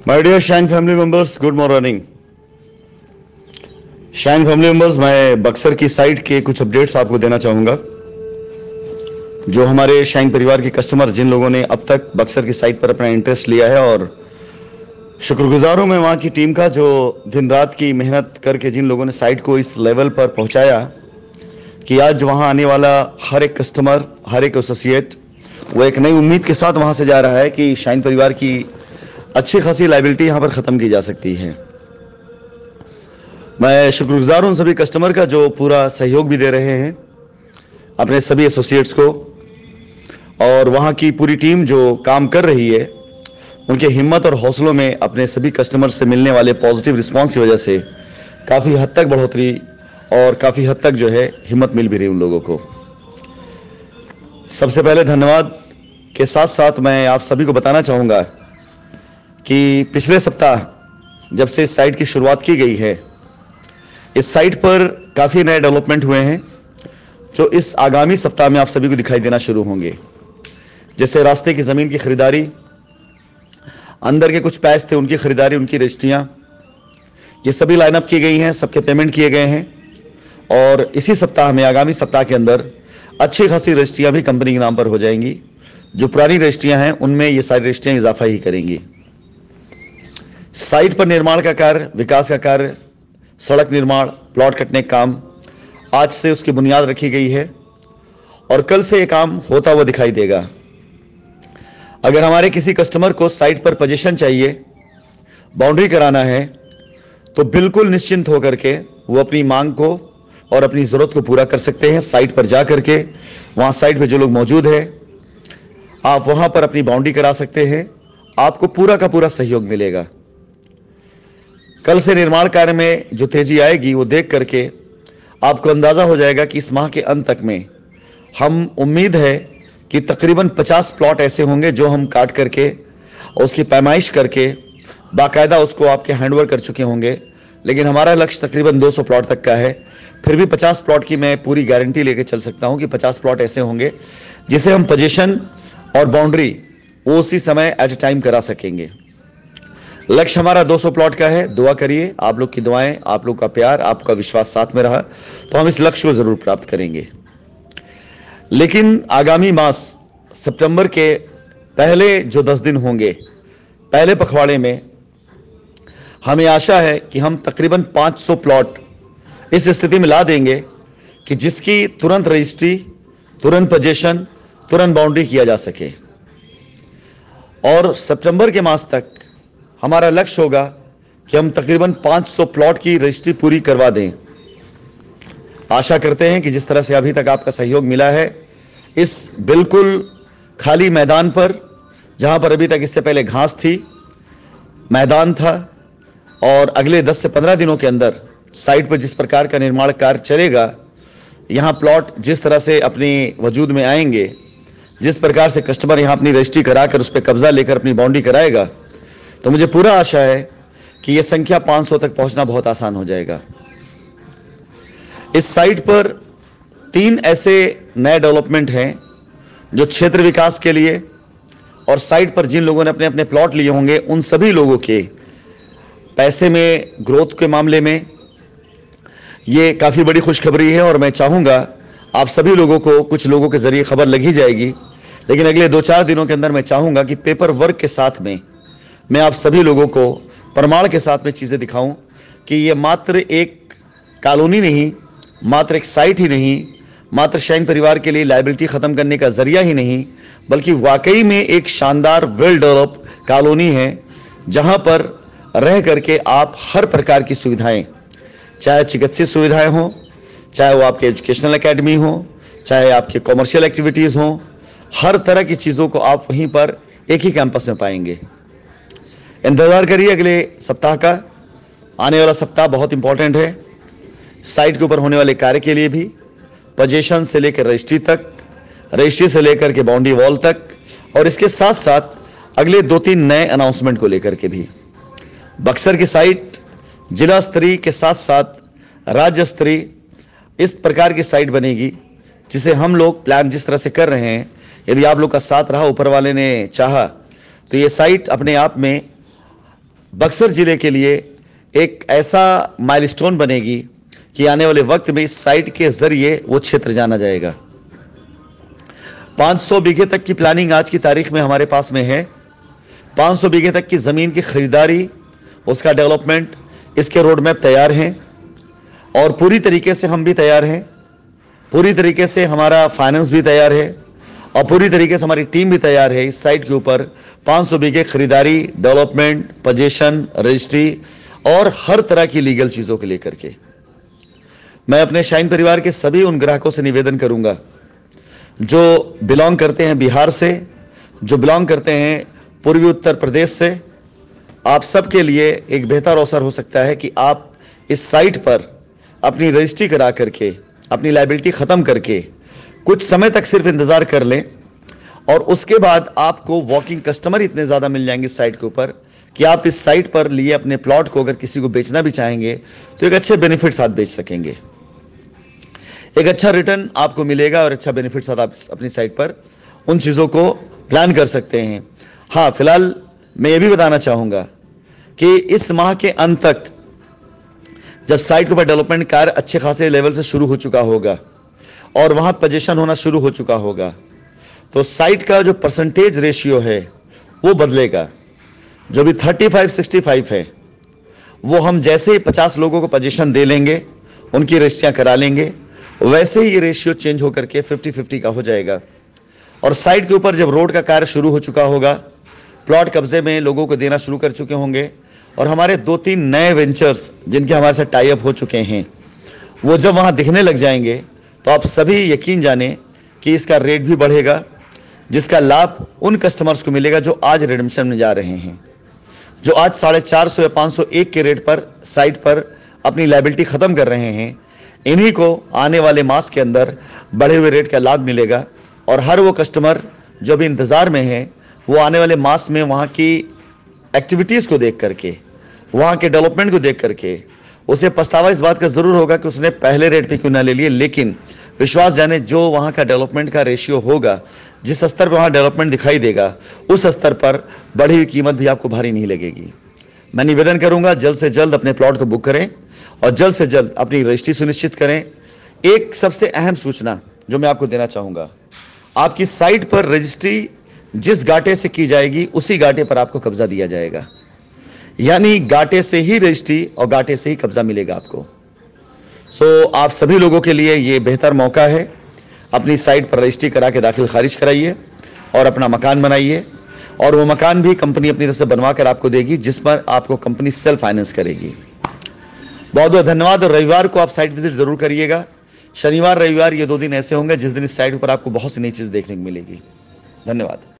My dear Shine family members, good morning. Shine family members, मैं बक्सर की site के कुछ अपडेट्स आपको देना चाहूंगा। जो हमारे शाइन परिवार के कस्टमर, जिन लोगों ने अब तक बक्सर की साइट पर अपना इंटरेस्ट लिया है, और शुक्रगुजार हूं मैं वहां की टीम का, जो दिन रात की मेहनत करके जिन लोगों ने साइट को इस लेवल पर पहुंचाया कि आज वहां आने वाला हर एक कस्टमर, हर एक एसोसिएट वो एक नई उम्मीद के साथ वहां से जा रहा है कि शाइन परिवार की अच्छी खासी लायबिलिटी यहां पर खत्म की जा सकती है। मैं शुक्रगुजार हूं सभी कस्टमर का जो पूरा सहयोग भी दे रहे हैं अपने सभी एसोसिएट्स को, और वहां की पूरी टीम जो काम कर रही है उनके हिम्मत और हौसलों में अपने सभी कस्टमर से मिलने वाले पॉजिटिव रिस्पांस की वजह से काफ़ी हद तक बढ़ोतरी और काफ़ी हद तक जो है हिम्मत मिल भी रही उन लोगों को। सबसे पहले धन्यवाद के साथ साथ मैं आप सभी को बताना चाहूँगा कि पिछले सप्ताह जब से इस साइट की शुरुआत की गई है, इस साइट पर काफ़ी नए डेवलपमेंट हुए हैं जो इस आगामी सप्ताह में आप सभी को दिखाई देना शुरू होंगे। जैसे रास्ते की ज़मीन की खरीदारी, अंदर के कुछ पैच थे उनकी खरीदारी, उनकी रजिस्ट्रियाँ, ये सभी लाइनअप की गई हैं, सबके पेमेंट किए गए हैं, और इसी सप्ताह में, आगामी सप्ताह के अंदर अच्छी खासी रजिस्ट्रियाँ भी कंपनी के नाम पर हो जाएंगी। जो पुरानी रजिस्ट्रियाँ हैं उनमें ये सारी रजिस्ट्रियाँ इजाफा ही करेंगी। साइट पर निर्माण का कार्य, विकास का कार्य, सड़क निर्माण, प्लॉट कटने का काम, आज से उसकी बुनियाद रखी गई है और कल से ये काम होता हुआ दिखाई देगा। अगर हमारे किसी कस्टमर को साइट पर पोजीशन चाहिए, बाउंड्री कराना है, तो बिल्कुल निश्चिंत होकर के वो अपनी मांग को और अपनी ज़रूरत को पूरा कर सकते हैं। साइट पर जा करके वहाँ साइट पे जो लोग मौजूद हैं, आप वहाँ पर अपनी बाउंड्री करा सकते हैं, आपको पूरा का पूरा सहयोग मिलेगा। कल से निर्माण कार्य में जो तेजी आएगी वो देख करके आपको अंदाज़ा हो जाएगा कि इस माह के अंत तक में हम उम्मीद है कि तकरीबन 50 प्लॉट ऐसे होंगे जो हम काट करके और उसकी पैमाइश करके बाकायदा उसको आपके हैंडओवर कर चुके होंगे। लेकिन हमारा लक्ष्य तकरीबन 200 प्लॉट तक का है। फिर भी 50 प्लॉट की मैं पूरी गारंटी लेके चल सकता हूं कि 50 प्लॉट ऐसे होंगे जिसे हम पोजीशन और बाउंड्री वो उसी समय एट ए टाइम करा सकेंगे। लक्ष्य हमारा 200 प्लॉट का है। दुआ करिए, आप लोग की दुआएं, आप लोग का प्यार, आपका विश्वास साथ में रहा तो हम इस लक्ष्य को जरूर प्राप्त करेंगे। लेकिन आगामी मास सितंबर के पहले जो 10 दिन होंगे, पहले पखवाड़े में हमें आशा है कि हम तकरीबन 500 प्लॉट इस स्थिति में ला देंगे कि जिसकी तुरंत रजिस्ट्री, तुरंत पोजीशन, तुरंत बाउंड्री किया जा सके। और सितंबर के मास तक हमारा लक्ष्य होगा कि हम तकरीबन 500 प्लॉट की रजिस्ट्री पूरी करवा दें। आशा करते हैं कि जिस तरह से अभी तक आपका सहयोग मिला है, इस बिल्कुल खाली मैदान पर, जहां पर अभी तक इससे पहले घास थी, मैदान था, और अगले 10 से 15 दिनों के अंदर साइट पर जिस प्रकार का निर्माण कार्य चलेगा, यहाँ प्लॉट जिस तरह से अपनी वजूद में आएंगे, जिस प्रकार से कस्टमर यहाँ अपनी रजिस्ट्री कराकर उस पर कब्जा लेकर अपनी बाउंड्री कराएगा, तो मुझे पूरा आशा है कि यह संख्या 500 तक पहुंचना बहुत आसान हो जाएगा। इस साइट पर 3 ऐसे नए डेवलपमेंट हैं जो क्षेत्र विकास के लिए और साइट पर जिन लोगों ने अपने अपने प्लॉट लिए होंगे उन सभी लोगों के पैसे में ग्रोथ के मामले में ये काफ़ी बड़ी खुशखबरी है। और मैं चाहूँगा आप सभी लोगों को, कुछ लोगों के ज़रिए खबर लगी जाएगी, लेकिन अगले 2-4 दिनों के अंदर मैं चाहूँगा कि पेपर वर्क के साथ में मैं आप सभी लोगों को प्रमाण के साथ में चीज़ें दिखाऊं कि ये मात्र एक कॉलोनी नहीं, मात्र एक साइट ही नहीं, मात्र शाइन परिवार के लिए लायबिलिटी ख़त्म करने का जरिया ही नहीं, बल्कि वाकई में एक शानदार वेल डेवलप कॉलोनी है जहां पर रह करके आप हर प्रकार की सुविधाएं, चाहे चिकित्सीय सुविधाएं हों, चाहे वो आपके एजुकेशनल एकेडमी हो, चाहे आपके कॉमर्शियल एक्टिविटीज़ हों, हर तरह की चीज़ों को आप वहीं पर एक ही कैंपस में पाएंगे। इंतज़ार करिए अगले सप्ताह का। आने वाला सप्ताह बहुत इंपॉर्टेंट है साइट के ऊपर होने वाले कार्य के लिए भी, पोजीशन से लेकर रजिस्ट्री तक, रजिस्ट्री से लेकर के बाउंड्री वॉल तक, और इसके साथ साथ अगले 2-3 नए अनाउंसमेंट को लेकर के भी। बक्सर की साइट जिला स्तरीय के साथ साथ राज्य स्तरीय इस प्रकार की साइट बनेगी जिसे हम लोग प्लान जिस तरह से कर रहे हैं, यदि आप लोग का साथ रहा, ऊपर वाले ने चाहा, तो ये साइट अपने आप में बक्सर जिले के लिए एक ऐसा माइलस्टोन बनेगी कि आने वाले वक्त में इस साइट के जरिए वो क्षेत्र जाना जाएगा। 500 बीघे तक की प्लानिंग आज की तारीख में हमारे पास में है। 500 बीघे तक की ज़मीन की खरीदारी, उसका डेवलपमेंट, इसके रोड मैप तैयार हैं और पूरी तरीके से हम भी तैयार हैं। पूरी तरीके से हमारा फाइनेंस भी तैयार है और पूरी तरीके से हमारी टीम भी तैयार है। इस साइट के ऊपर 500 बीघे खरीदारी, डेवलपमेंट, पोजीशन, रजिस्ट्री और हर तरह की लीगल चीज़ों को लेकर के मैं अपने शाइन परिवार के सभी उन ग्राहकों से निवेदन करूंगा जो बिलोंग करते हैं बिहार से, जो बिलोंग करते हैं पूर्वी उत्तर प्रदेश से। आप सबके लिए एक बेहतर अवसर हो सकता है कि आप इस साइट पर अपनी रजिस्ट्री करा करके, अपनी लायबिलिटी ख़त्म करके कुछ समय तक सिर्फ इंतज़ार कर लें और उसके बाद आपको वॉकिंग कस्टमर इतने ज़्यादा मिल जाएंगे इस साइट के ऊपर कि आप इस साइट पर लिए अपने प्लॉट को अगर किसी को बेचना भी चाहेंगे तो एक अच्छे बेनिफिट साथ बेच सकेंगे। एक अच्छा रिटर्न आपको मिलेगा और अच्छा बेनिफिट साथ आप अपनी साइट पर उन चीज़ों को प्लान कर सकते हैं। हाँ, फिलहाल मैं ये भी बताना चाहूँगा कि इस माह के अंत तक जब साइट के ऊपर डेवलपमेंट कार्य अच्छे खासे लेवल से शुरू हो चुका होगा और वहाँ पोजीशन होना शुरू हो चुका होगा तो साइट का जो परसेंटेज रेशियो है वो बदलेगा। जो भी 35-65 है वो हम जैसे ही 50 लोगों को पोजीशन दे लेंगे, उनकी रजिस्ट्रियाँ करा लेंगे, वैसे ही ये रेशियो चेंज होकर के 50-50 का हो जाएगा। और साइट के ऊपर जब रोड का कार्य शुरू हो चुका होगा, प्लॉट कब्जे में लोगों को देना शुरू कर चुके होंगे और हमारे 2-3 नए वेंचर्स जिनके हमारे साथ टाई अप हो चुके हैं वो जब वहाँ दिखने लग जाएंगे तो आप सभी यकीन जाने कि इसका रेट भी बढ़ेगा, जिसका लाभ उन कस्टमर्स को मिलेगा जो आज रिडम्पशन में जा रहे हैं, जो आज 450 या 501 के रेट पर साइट पर अपनी लायबिलिटी ख़त्म कर रहे हैं। इन्हीं को आने वाले मास के अंदर बढ़े हुए रेट का लाभ मिलेगा और हर वो कस्टमर जो भी इंतज़ार में है वो आने वाले मास में वहाँ की एक्टिविटीज़ को देख करके, वहाँ के डेवलपमेंट को देख करके उसे पछतावा इस बात का ज़रूर होगा कि उसने पहले रेट पे क्यों ना ले लिए। लेकिन विश्वास जाने जो वहाँ का डेवलपमेंट का रेशियो होगा, जिस स्तर पर वहाँ डेवलपमेंट दिखाई देगा, उस स्तर पर बढ़ी हुई कीमत भी आपको भारी नहीं लगेगी। मैं निवेदन करूँगा जल्द से जल्द अपने प्लॉट को बुक करें और जल्द से जल्द अपनी रजिस्ट्री सुनिश्चित करें। एक सबसे अहम सूचना जो मैं आपको देना चाहूँगा, आपकी साइट पर रजिस्ट्री जिस गाटे से की जाएगी उसी गाटे पर आपको कब्जा दिया जाएगा, यानी गाटे से ही रजिस्ट्री और गाटे से ही कब्जा मिलेगा आपको। आप सभी लोगों के लिए ये बेहतर मौका है। अपनी साइट पर रजिस्ट्री करा के दाखिल खारिज कराइए और अपना मकान बनाइए और वो मकान भी कंपनी अपनी तरफ से बनवा कर आपको देगी, जिस पर आपको कंपनी सेल्फ फाइनेंस करेगी। बहुत बहुत धन्यवाद। और रविवार को आप साइट विजिट जरूर करिएगा। शनिवार रविवार ये 2 दिन ऐसे होंगे जिस दिन इस साइट पर आपको बहुत सी नई चीज़ देखने को मिलेगी। धन्यवाद।